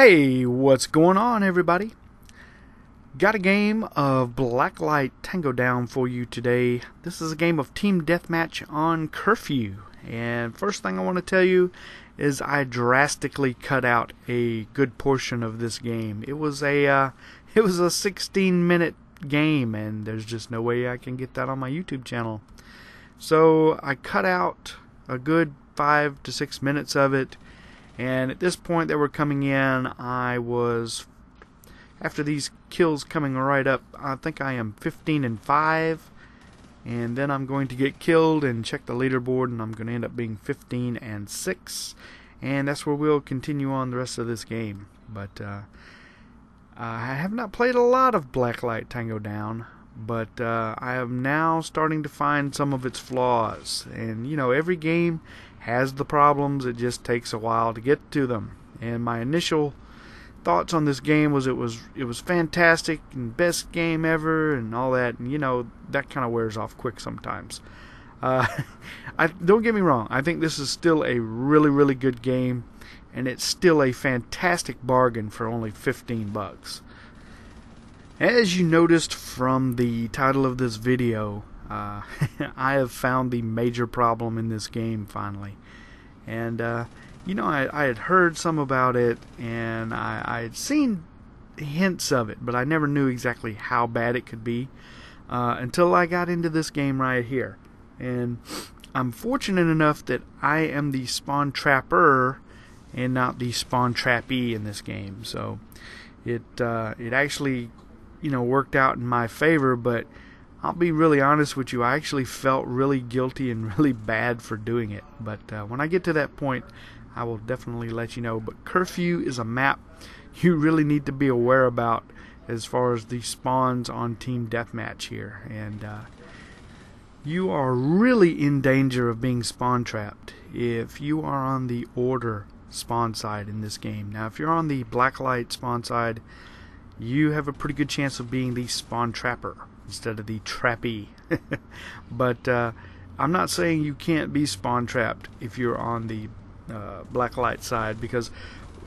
Hey, what's going on, everybody? Got a game of Blacklight Tango down for you today. This is a game of team deathmatch on curfew. And first thing I want to tell you is I drastically cut out a good portion of this game. It was a 16-minute game, and there's just no way I can get that on my YouTube channel. So I cut out a good 5 to 6 minutes of it. And at this point that we're coming in, after these kills coming right up, I think I am 15-5, and then I'm going to get killed and check the leaderboard, and I'm going to end up being 15-6, and that's where we'll continue on the rest of this game. But I have not played a lot of Blacklight Tango down, but I am now starting to find some of its flaws, and you know, every game has the problems. It just takes a while to get to them. And my initial thoughts on this game was it was fantastic and best game ever and all that, and you know, that kind of wears off quick sometimes. Don't get me wrong, I think this is still a really good game, and it's still a fantastic bargain for only $15. As you noticed from the title of this video, I have found the major problem in this game finally. And you know, I had heard some about it, and I had seen hints of it, but I never knew exactly how bad it could be until I got into this game right here. And I'm fortunate enough that I am the spawn trapper and not the spawn trappee in this game. So it actually, you know, worked out in my favor. But I'll be really honest with you, I actually felt really guilty and really bad for doing it. But when I get to that point, I will definitely let you know. But curfew is a map you really need to be aware about as far as the spawns on team deathmatch here. And you are really in danger of being spawn trapped if you are on the order spawn side in this game. Now, if you're on the Blacklight spawn side, you have a pretty good chance of being the spawn trapper instead of the trappee. But I'm not saying you can't be spawn trapped if you're on the Blacklight side, because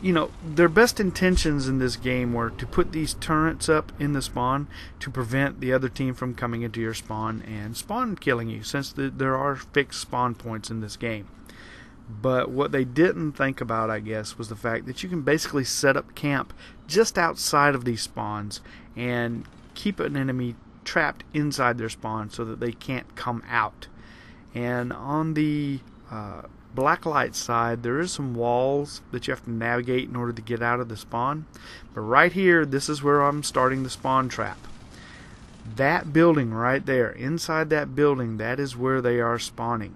you know, their best intentions in this game were to put these turrets up in the spawn to prevent the other team from coming into your spawn and spawn killing you, since there are fixed spawn points in this game. But what they didn't think about, I guess, was the fact that you can basically set up camp just outside of these spawns and keep an enemy trapped inside their spawn so that they can't come out. And on the Blacklight side, there is some walls that you have to navigate in order to get out of the spawn. But right here, this is where I'm starting the spawn trap. That building right there, inside that building, that is where they are spawning.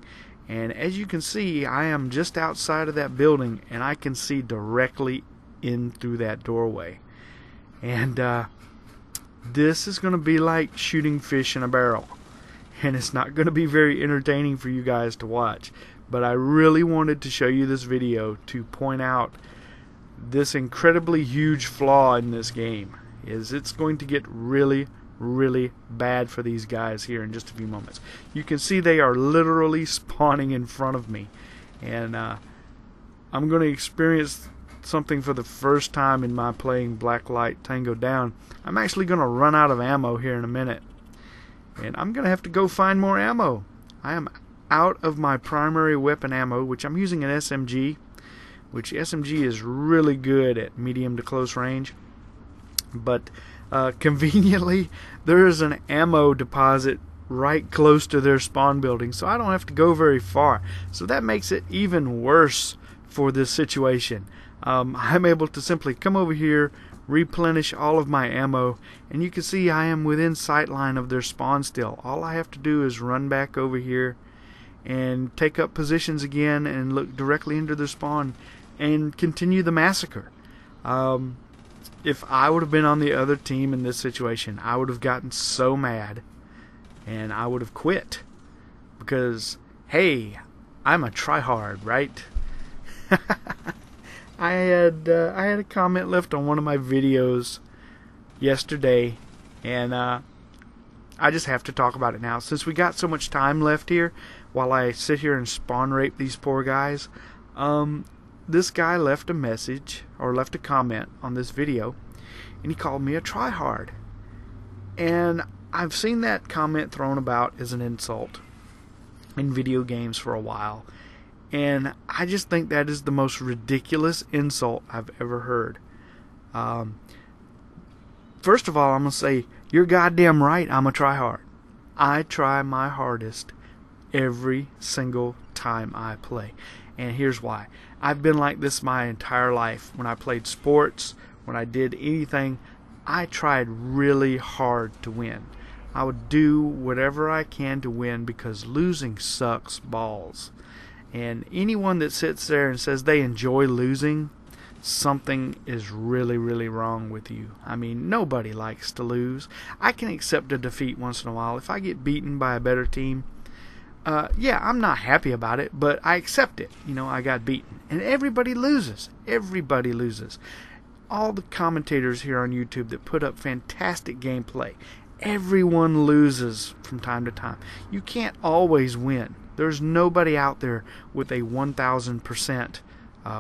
And as you can see, I am just outside of that building, and I can see directly in through that doorway. And this is going to be like shooting fish in a barrel, and it's not going to be very entertaining for you guys to watch. But I really wanted to show you this video to point out this incredibly huge flaw in this game. It's going to get really bad for these guys here in just a few moments. You can see they are literally spawning in front of me, and I'm going to experience something for the first time in my playing Blacklight Tango down. I'm actually going to run out of ammo here in a minute, and I'm going to have to go find more ammo. I am out of my primary weapon ammo, which I'm using an SMG, which SMG is really good at medium to close range. But conveniently, there is an ammo deposit right close to their spawn building, so I don't have to go very far. So that makes it even worse for this situation. I'm able to simply come over here, replenish all of my ammo, and you can see I am within sight line of their spawn still. All I have to do is run back over here and take up positions again and look directly into their spawn and continue the massacre. If I would have been on the other team in this situation, I would have gotten so mad and I would have quit, because hey, I'm a tryhard, right? I had a comment left on one of my videos yesterday, and I just have to talk about it now since we got so much time left here while I sit here and spawn rape these poor guys. This guy left a message, or left a comment on this video, and he called me a tryhard. And I've seen that comment thrown about as an insult in video games for a while, and I just think that is the most ridiculous insult I've ever heard. First of all, I'm going to say, you're goddamn right, I'm a tryhard. I try my hardest every single time I play. And here's why. I've been like this my entire life. When I played sports, when I did anything, I tried really hard to win. I would do whatever I can to win because losing sucks balls. And anyone that sits there and says they enjoy losing, something is really, really wrong with you. I mean, nobody likes to lose. I can accept a defeat once in a while. If I get beaten by a better team, yeah, I'm not happy about it, but I accept it. You know, I got beaten. And everybody loses. Everybody loses. All the commentators here on YouTube that put up fantastic gameplay, everyone loses from time to time. You can't always win. There's nobody out there with a 1,000%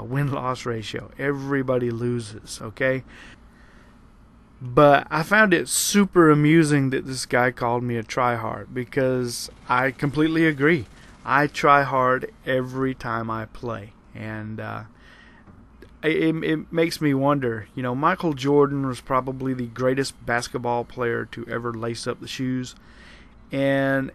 win-loss ratio. Everybody loses, okay? But I found it super amusing that this guy called me a tryhard, because I completely agree. I try hard every time I play, and it makes me wonder. You know, Michael Jordan was probably the greatest basketball player to ever lace up the shoes, and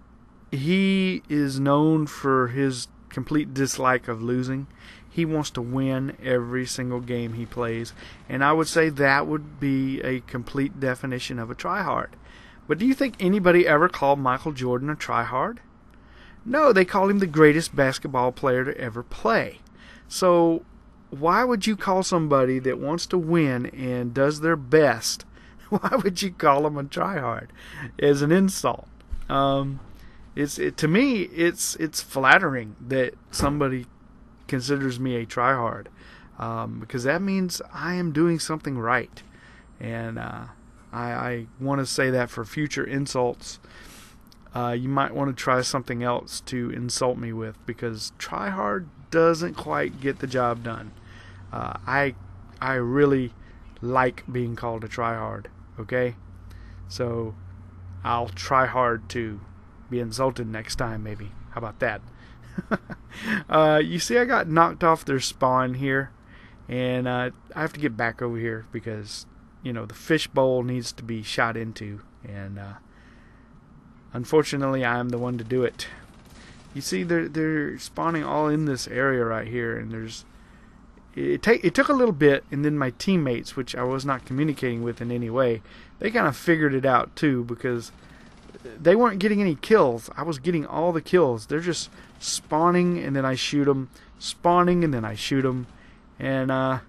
he is known for his complete dislike of losing. He wants to win every single game he plays, and I would say that would be a complete definition of a tryhard. But do you think anybody ever called Michael Jordan a tryhard? No, they call him the greatest basketball player to ever play. So why would you call somebody that wants to win and does their best, why would you call them a tryhard as an insult? To me, it's flattering that somebody considers me a tryhard, because that means I am doing something right, and I want to say that for future insults, you might want to try something else to insult me with, because tryhard doesn't quite get the job done. I really like being called a tryhard, okay? So I'll try hard to be insulted next time, maybe. How about that? You see, I got knocked off their spawn here, and I have to get back over here because, you know, the fishbowl needs to be shot into, and unfortunately I'm the one to do it. You see, they're spawning all in this area right here, and it took a little bit, and then my teammates, which I was not communicating with in any way, they kind of figured it out too, because they weren't getting any kills. I was getting all the kills. They're just spawning and then I shoot them, spawning and then I shoot them, and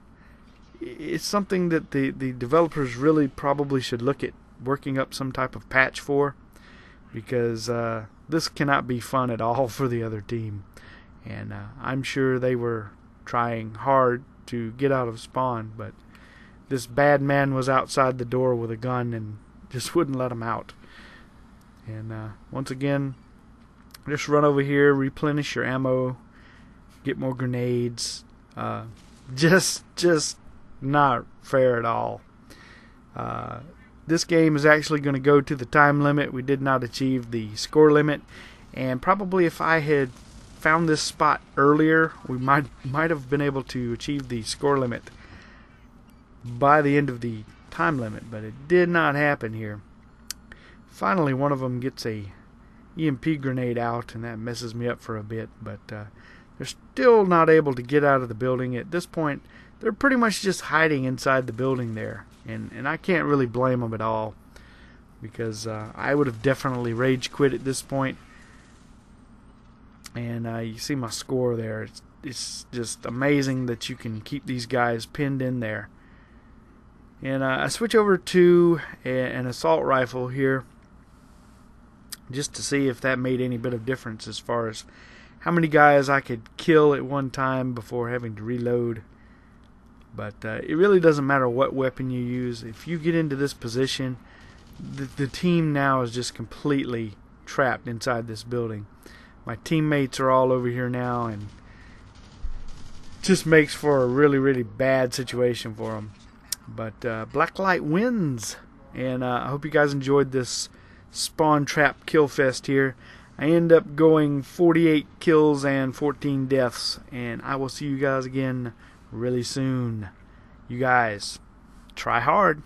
it's something that the developers really probably should look at working up some type of patch for, because this cannot be fun at all for the other team, and I'm sure they were trying hard to get out of spawn, but this bad man was outside the door with a gun and just wouldn't let him out. And once again, just run over here, replenish your ammo, get more grenades. Just not fair at all. This game is actually going to go to the time limit. We did not achieve the score limit, and probably if I had found this spot earlier, we might have been able to achieve the score limit by the end of the time limit, but it did not happen here. Finally, one of them gets a EMP grenade out, and that messes me up for a bit, but they're still not able to get out of the building. At this point, they're pretty much just hiding inside the building there, and I can't really blame them at all, because I would have definitely rage quit at this point. And you see my score there. It's just amazing that you can keep these guys pinned in there. And I switch over to an assault rifle here, just to see if that made any bit of difference as far as how many guys I could kill at one time before having to reload. But it really doesn't matter what weapon you use. If you get into this position, the team now is just completely trapped inside this building. My teammates are all over here now, and just makes for a really, really bad situation for them. But Blacklight wins, and I hope you guys enjoyed this Spawntrap kill fest here. I end up going 48 kills and 14 deaths, and I will see you guys again really soon. You guys, try hard.